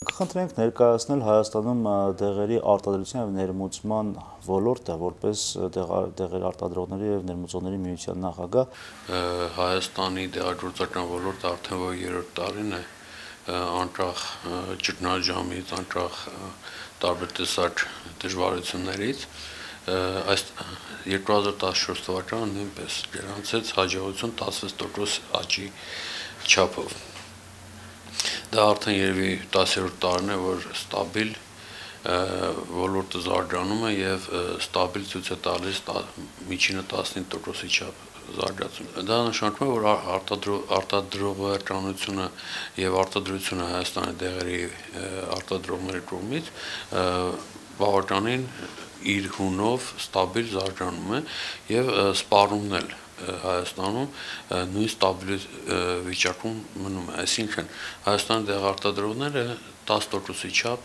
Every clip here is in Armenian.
Կխնդրենք ներկայացնել Հայաստանում դեղերի արտադրության և ներմուծման ոլորտը որպես դեղերի արտադրողների և ներմուծողների միության նախագահ։ Հայաստանի դեղագործական ոլորտը արդեն որ 3-րդ տարին է անկախ ճգնաժամից, անկախ տարբեր տեսակ դժվարություններից, այս 2014 թվականը նույնպես գրանցեց հաջողություն 16% աճի չափով։ Դա արդեն երևի 10-րդ տարին է, որ ստաբիլ ոլորտը զարգանում է եւ ստաբիլ ցույց է տալիս միջինը 15%-ի չափ զարգացում։ Դա նշանակում է, որ արտադրողականությունը եւ արտադրությունը Հայաստանի դեղերի արտադրողների կողմից բավականին իր հունով ստաբիլ զարգանում է եւ սպառումն էլ Հայաստանում նույն ստաբիլ վիճակում մնում է, այսինքն Հայաստանի դեղարտադրողները 10%-ի չափ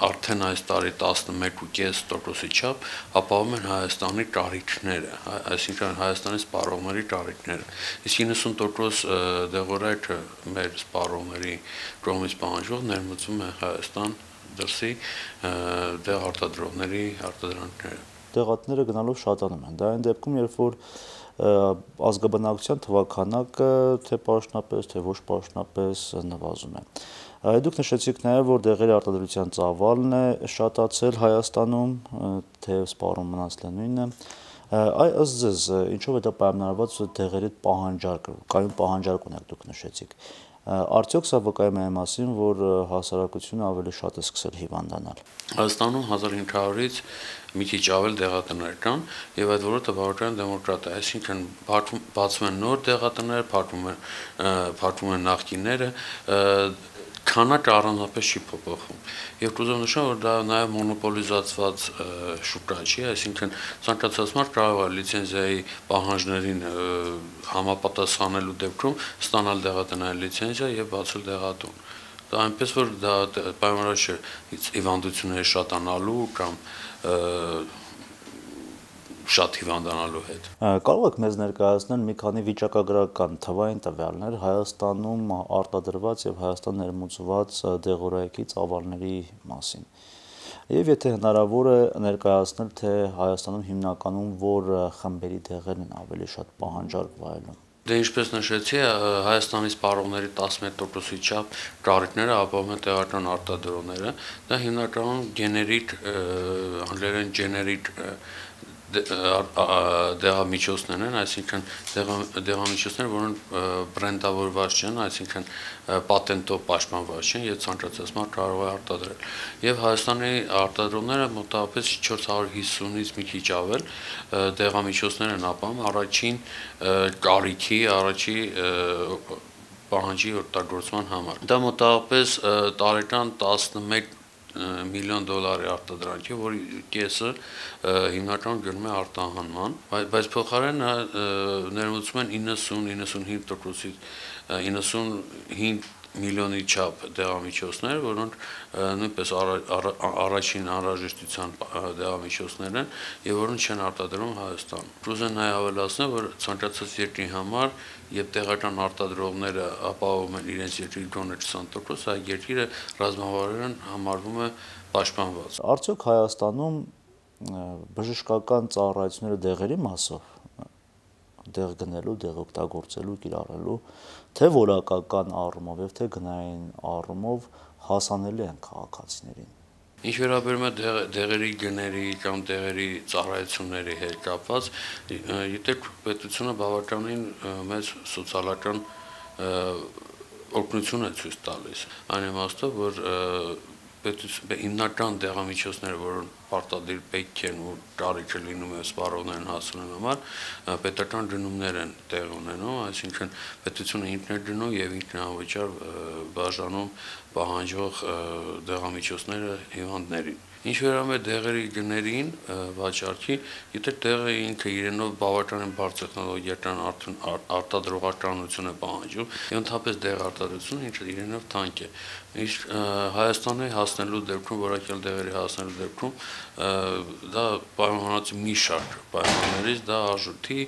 արդեն այս տարի 11.5%-ի չափ ապահովում են Հայաստանի կարիքները, այսինքն Հայաստանի սպառողների կարիքները, իսկ 90% դեղորայքը մեր սպառողների կողմից պահանջվող ներմուծվում է Հայաստան դրսի դեղարտադրողների արտադրանքները։ Դեղատները գնալով շատանում են, դա այն դեպքում, երբ որ ազգաբնակության թվաքանակը թե պաշտոնապես, թե ոչ պաշտոնապես նվազում է։ Դուք նշեցիք նաև, որ դեղերի արտադրության ծավալն է շատացել Հայաստանում, թե սպառումը մնացել է նույնը։ Ըստ ձեզ, ինչով է դա պայմանավորված դեղերի պահանջարկը, կայուն պահանջարկ ունեք դուք նշեցիք։ Արդյոք սա վկայում է այն մասին, որ հասարակությունը ավելի շատ է սկսել հիվանդանալ։ Հայաստանում 1500-ից մի քիչ ավել դեղատներ կան եւ այդ ոլորտը բավական դեմոկրատ է, այսինքն բացվում են նոր դեղատներ, փակվում են նախկինները, քանակը առանձնապես չի փոփոխվում։ Եվ կուզեմ նշել, որ դա նաև մոնոպոլիզացված շուկա չի, այսինքն ցանկացած մարդ կարող է լիցենզիայի պահանջներին համապատասխանելու դեպքում ստանալ դեղատնային լիցենզիա եւ բացել դեղատուն։ Դա այնպես որ դա պայմանավոր չէ հիվանդությունների շատանալու կամ շատ հիվանդանալու հետ։ Կարող եք մեզ ներկայացնել մի քանի վիճակագրական թվային տվյալներ Հայաստանում արտադրված եւ Հայաստան ներմուծված դեղորայքի ծավալների մասին։ Եվ եթե հնարավոր է ներկայացնել, թե Հայաստանում հիմնականում որ խմբերի դեղերն են ավելի շատ պահանջարկ վայելում։ Դե ինչպես նշեցի, Հայաստանի սպառողների 11%-ի չափ կարիքները ապահովում են տեղական արտադրողները, դա հիմնականում գեներիկ, անգլերեն ջեներիկ դեղամիջոցներ են, այսինքն դեղամիջոցներ, որոնք բրենդավորված չեն, այսինքն պատենտով պաշտպանված չեն եւ ցանկացած մարդ կարող է արտադրել։ Եվ Հայաստանի արտադրողները մոտավորապես 450-ից մի քիչ ավել դեղամիջոցներ են ապահովում առաջին կարիքի, առաջի պահանջի օգտագործման համար։ Դա մոտավորապես տարեկան 11 միլիոն դոլարի արտադրանքի, որի կեսը հիմնականում գնում է արտահանման, բայց փոխարեն ներմուծում են 90-95%-ից 95 միլիոնի չափ դեղամիջոցներ, որոնք նույնպես առաջին անհրաժեշտության դեղամիջոցներ են եւ որոնք չեն արտադրվում Հայաստանում։ Կուզեմ նաեւ ավելացնել, որ ցանկացած երկրի համար, երբ տեղական արտադրողները ապահովում են իրենց երկրի գոնե 20%, այդ երկիրը ռազմավարորեն համարվում է պաշտպանված։ Արդյոք Հայաստանում բժշկական ծառայությունները դեղերի մասով դեղ գնելու, դեղ օգտագործելու, կիրառելու, թե որակական առումով եւ թե գնային առումով հասանելի են քաղաքացիներին։ Ինչ վերաբերում է դեղերի գների կամ դեղերի ծառայությունների հետ կապված, գիտեք, պետությունը բավականին մեծ սոցիալական օգնություն է ցույց տալիս։ Այն իմաստով, որ հիմնական դեղամիջոցները, որոնք պարտադիր պետք են ու կարիքը լինում է սպառողներին հասցնելու համար, պետական գնումներ են տեղ ունենում, այսինքն պետությունը ինքն է գնում եւ ինքն է անվճար բաժանում պահանջող դեղամիջոցները հիվանդներին։ Ինչ վերաբերում է դեղերի գներին վաճառքի, գիտեք, դեղը ինքը իրենով բավականին բարձր տեխնոլոգիական արտադրողականություն է պահանջում, եւ ընդհանրապես դեղարտադրությունը ինքը իրենով թանկ է։ Իսկ Հայաստանի հասնելու դեպքում, որակյալ դեղերի հասնելու դեպքում, դա պայմանավորված է մի շարք պայմաններից, դա արժույթի,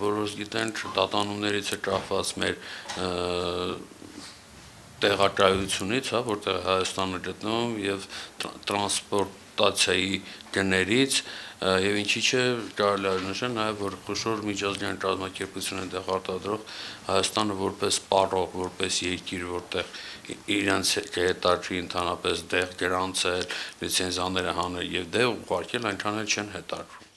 որոնց գիտենք, տատանումներից է կախված մեր տեղակայությունից, հա, որտեղ Հայաստանը գտնվում եւ տրանսպորտացիայի գներից եւ ինչի՞ չէ կարելի է նշել նաեւ որ խոշոր միջազգային կազմակերպություն են դեղ արտադրող Հայաստանը որպես պարող, որպես երկիր, որտեղ իրենց հետարքի ընդհանրապես դեղ գրանցել, լիցենզիաները հանել եւ դեղ ուղարկել այնքան էլ չեն հետարքում։